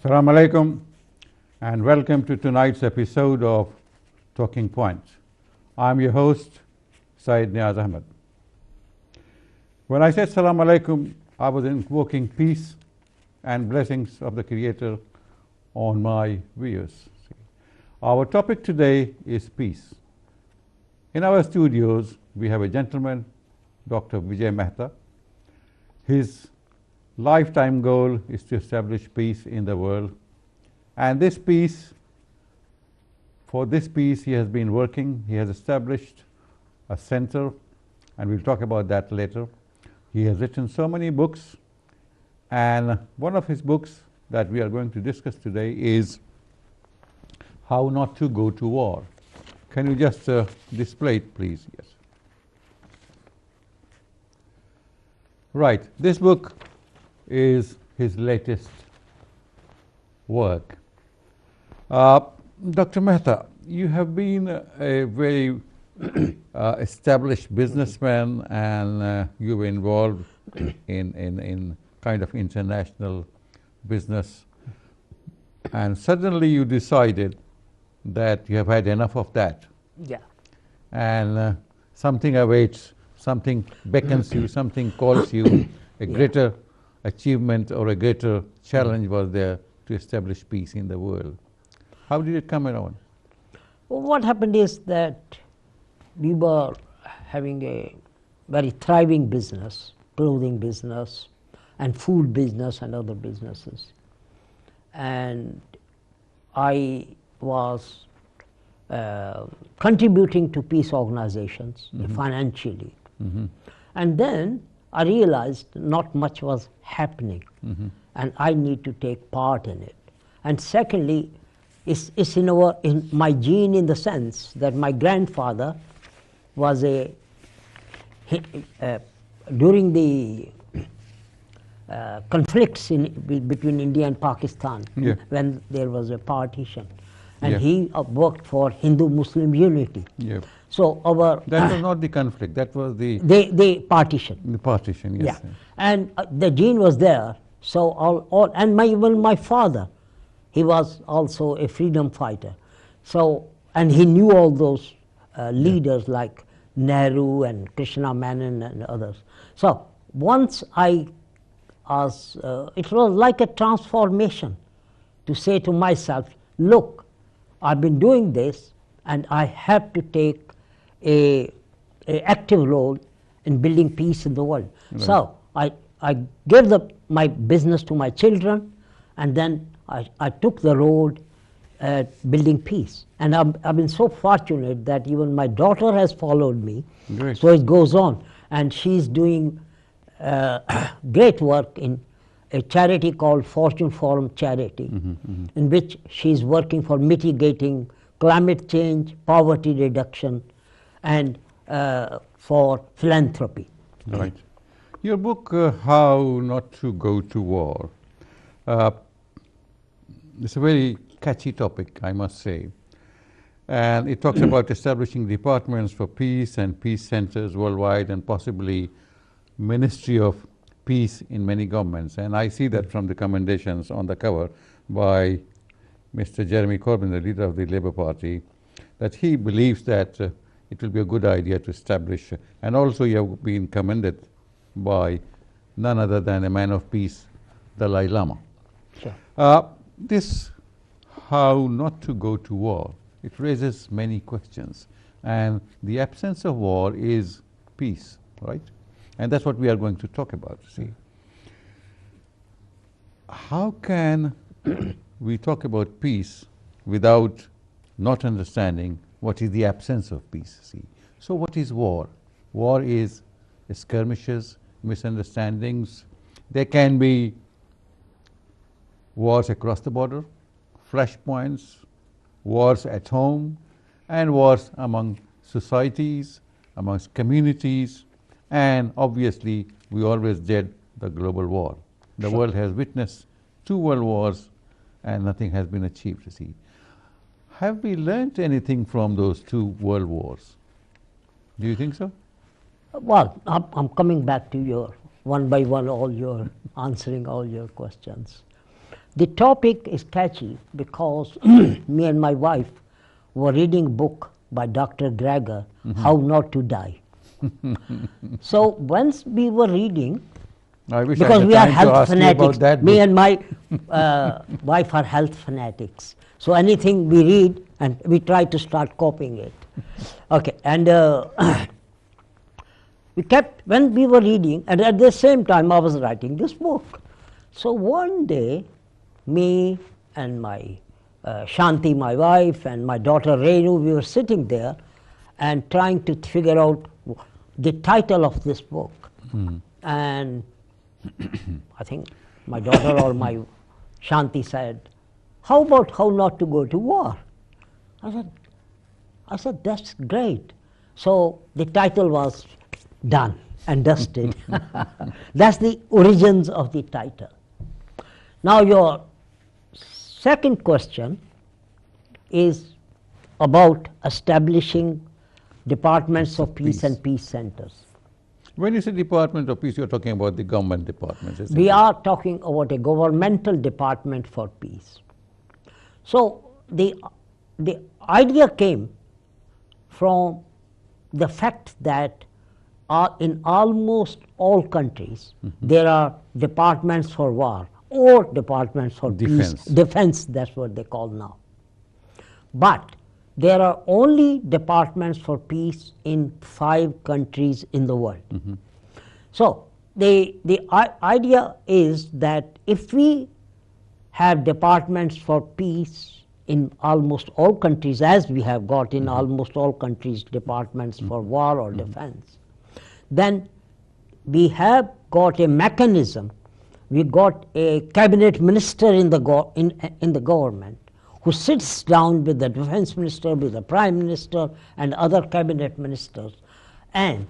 Assalamu alaikum and welcome to tonight's episode of Talking Points. I'm your host, Syed Neaz Ahmad. When I said Assalamu alaikum, I was invoking peace and blessings of the Creator on my viewers. Our topic today is peace. In our studios, we have a gentleman, Dr. Vijay Mehta. His lifetime goal is to establish peace in the world. And for this peace, he has been working. He has established a center, and we'll talk about that later. He has written so many books, and one of his books that we are going to discuss today is How Not to Go to War. Can you just display it, please? Yes. Right. This book is his latest work. Dr. Mehta, you have been a very established businessman, and you were involved in kind of international business, and suddenly you decided that you have had enough of that. Yeah. And something awaits, something beckons you, something calls you, a greater achievement or a greater challenge was there to establish peace in the world. How did it come around? Well, what happened is that we were having a very thriving business, clothing business and food business and other businesses. And I was contributing to peace organizations financially. And then I realized not much was happening, and I need to take part in it. And secondly, it's in my gene, in the sense that my grandfather was during the conflicts between India and Pakistan, when there was a partition, and he worked for Hindu-Muslim unity. So that was not the conflict. That was the partition. The partition, yes. Yeah, and the gene was there. So even my father, he was also a freedom fighter. So and he knew all those leaders like Nehru and Krishna Menon and others. So once it was like a transformation to say to myself, look, I've been doing this, and I have to take a active role in building peace in the world. Right. So I gave my business to my children, and then I took the road at building peace. And I've been so fortunate that even my daughter has followed me. Great. So it goes on, and she's doing great work in a charity called Fortune Forum Charity, in which she's working for mitigating climate change, poverty reduction, and for philanthropy. Right. Your book, How Not to Go to War, it's a very catchy topic, I must say. And it talks about establishing departments for peace and peace centers worldwide, and possibly Ministry of Peace in many governments. And I see that from the commendations on the cover by Mr. Jeremy Corbyn, the leader of the Labour Party, that he believes that it will be a good idea to establish, and also you have been commended by none other than a man of peace, Dalai Lama. Sure. This How Not to Go to War, it raises many questions, and the absence of war is peace, right? And that's what we are going to talk about. See, how can we talk about peace without not understanding what is the absence of peace? See, so what is war? War is skirmishes, misunderstandings. There can be wars across the border, flashpoints, wars at home, and wars among societies, amongst communities, and obviously we always dread the global war. The world has witnessed 2 world wars and nothing has been achieved. See, have we learnt anything from those 2 world wars? Do you think so? Well, I'm coming back to your one by one, answering all your questions. The topic is catchy because me and my wife were reading a book by Dr. Greger, How Not to Die. So once we were reading, I wish because I we had are time to health ask you about fanatics, that me book. and my wife are health fanatics. So anything we read and we try to start copying it. Okay, and we kept, when we were reading, and at the same time I was writing this book. So one day, me and my Shanti, my wife, and my daughter Renu, we were sitting there and trying to figure out the title of this book. And I think my daughter or my Shanti said, how about how not to go to war? I said, that's great. So the title was done and dusted. That's the origins of the title. Now your second question is about establishing departments of peace and peace centers. When you say Department of Peace, you're talking about the government departments, isn't We it? are talking about a governmental department for peace. So the idea came from the fact that in almost all countries there are departments for war or departments for Defense. peace. Defense, that's what they call now. But there are only departments for peace in 5 countries in the world. So the idea is that if we have departments for peace in almost all countries, as we have got in almost all countries departments for war or defense, then we have got a mechanism, we got a cabinet minister in the government who sits down with the defense minister, with the prime minister and other cabinet ministers and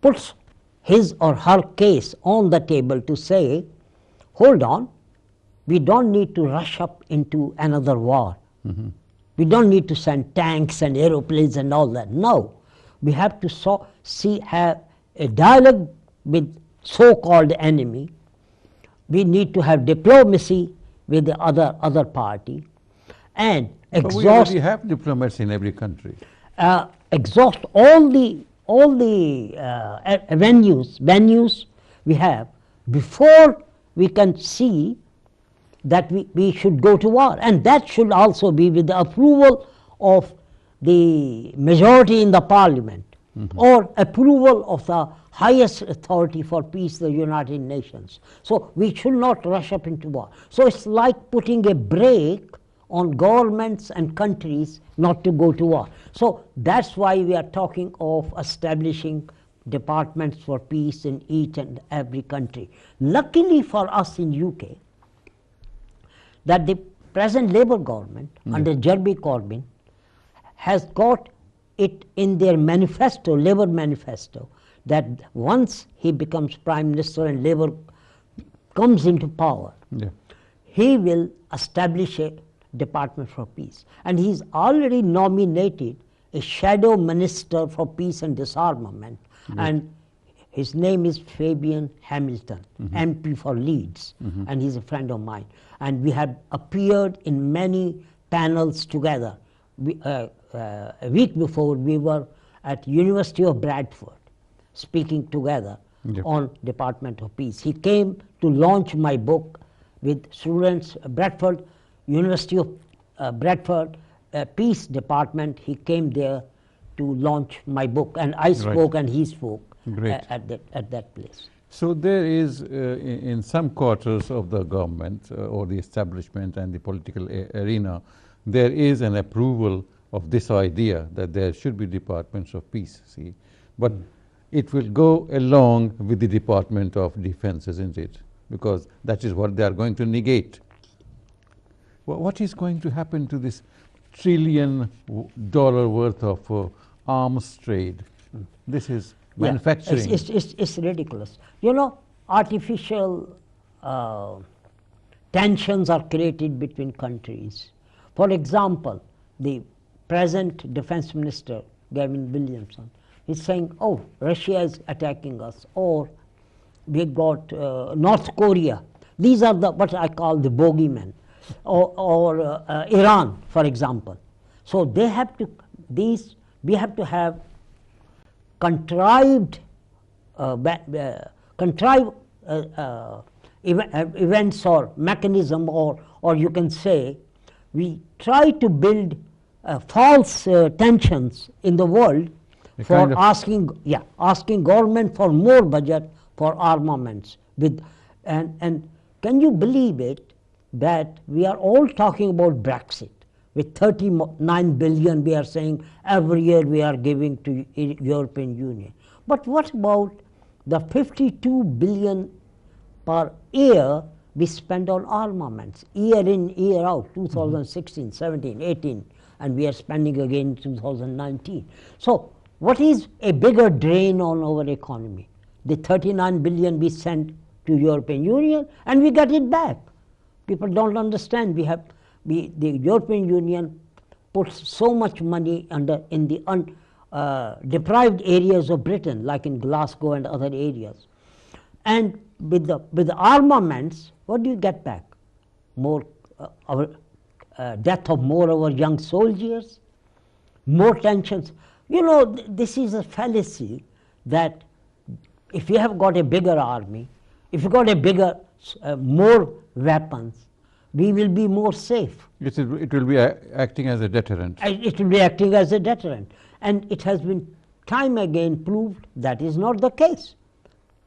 puts his or her case on the table to say, hold on, we don't need to rush up into another war. We don't need to send tanks and aeroplanes and all that. No, we have to have a dialogue with so-called enemy. We need to have diplomacy with the other party and But we already have diplomats in every country. exhaust all the venues we have before we can see that we should go to war, and that should also be with the approval of the majority in the parliament or approval of the highest authority for peace, the United Nations. So we should not rush up into war. So it's like putting a brake on governments and countries not to go to war. So that's why we are talking of establishing departments for peace in each and every country. Luckily for us in UK, that the present Labour government under Jeremy Corbyn has got it in their manifesto, Labour manifesto, that once he becomes Prime Minister and Labour comes into power, he will establish a Department for Peace. And he's already nominated a shadow minister for peace and disarmament, and his name is Fabian Hamilton, MP for Leeds, and he's a friend of mine. And we have appeared in many panels together. A week before, we were at University of Bradford speaking together on Department of Peace. He came to launch my book with students, Bradford, University of Bradford Peace Department. He came there to launch my book, and I spoke and he spoke at that place. So there is, in some quarters of the government or the establishment and the political arena, there is an approval of this idea that there should be departments of peace, see. But it will go along with the Department of Defense, isn't it? Because that is what they are going to negate. What is going to happen to this $1 trillion worth of arms trade? This is manufacturing. It's ridiculous. You know, artificial tensions are created between countries. For example, the present Defense Minister, Gavin Williamson, is saying, oh, Russia is attacking us, or we got North Korea. These are the what I call the bogeymen, or Iran, for example. So they have to, we have to have contrived events or mechanism, or you can say we try to build false tensions in the world for asking government for more budget for armaments. And can you believe it that we are all talking about Brexit? With 39 billion we are saying every year we are giving to European Union. But what about the 52 billion per year we spend on armaments, year in, year out, 2016, 17, 18, and we are spending again in 2019. So what is a bigger drain on our economy? The 39 billion we sent to European Union and we get it back. People don't understand. The European Union puts so much money in the deprived areas of Britain, like in Glasgow and other areas. And with the armaments, what do you get back? More death of more of our young soldiers, more tensions. You know, this is a fallacy that if you have got a bigger army, if you got a bigger, more weapons, we will be more safe. It will be acting as a deterrent. It will be acting as a deterrent. And it has been time again proved that is not the case.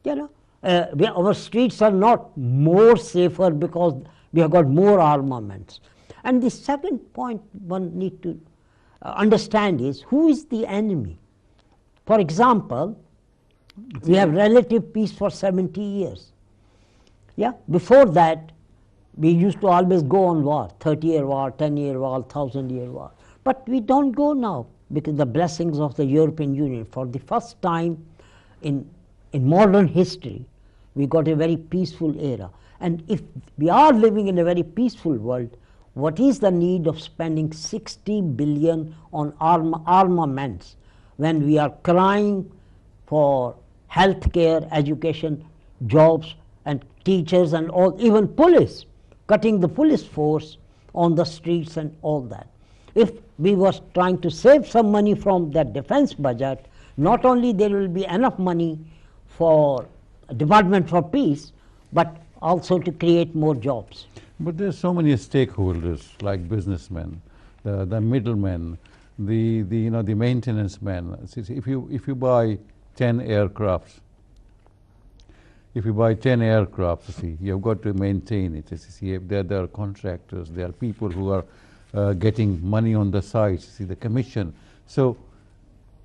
You know, our streets are not more safer because we have got more armaments. And the second point one need to understand is who is the enemy. For example, we have relative peace for 70 years. Yeah, before that, we used to always go on war, 30-year war, 10-year war, 1,000-year war. But we don't go now because the blessings of the European Union. For the first time in modern history, we got a very peaceful era. And if we are living in a very peaceful world, what is the need of spending 60 billion on armaments when we are crying for health care, education, jobs, and teachers and all, even police, cutting the police force on the streets and all that. If we were trying to save some money from that defense budget, not only there will be enough money for Department for Peace, but also to create more jobs. But there's so many stakeholders like businessmen, the middlemen, the maintenance men. If you buy 10 aircrafts, you've got to maintain it. There are contractors, there are people who are getting money on the side, the commission. So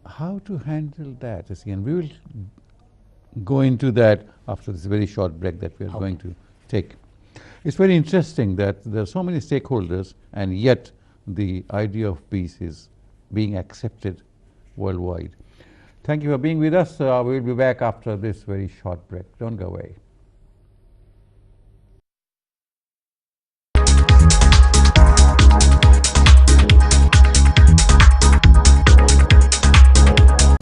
how to handle that? And we will go into that after this very short break that we are going to take. It's very interesting that there are so many stakeholders and yet the idea of peace is being accepted worldwide. Thank you for being with us. We'll be back after this very short break. Don't go away.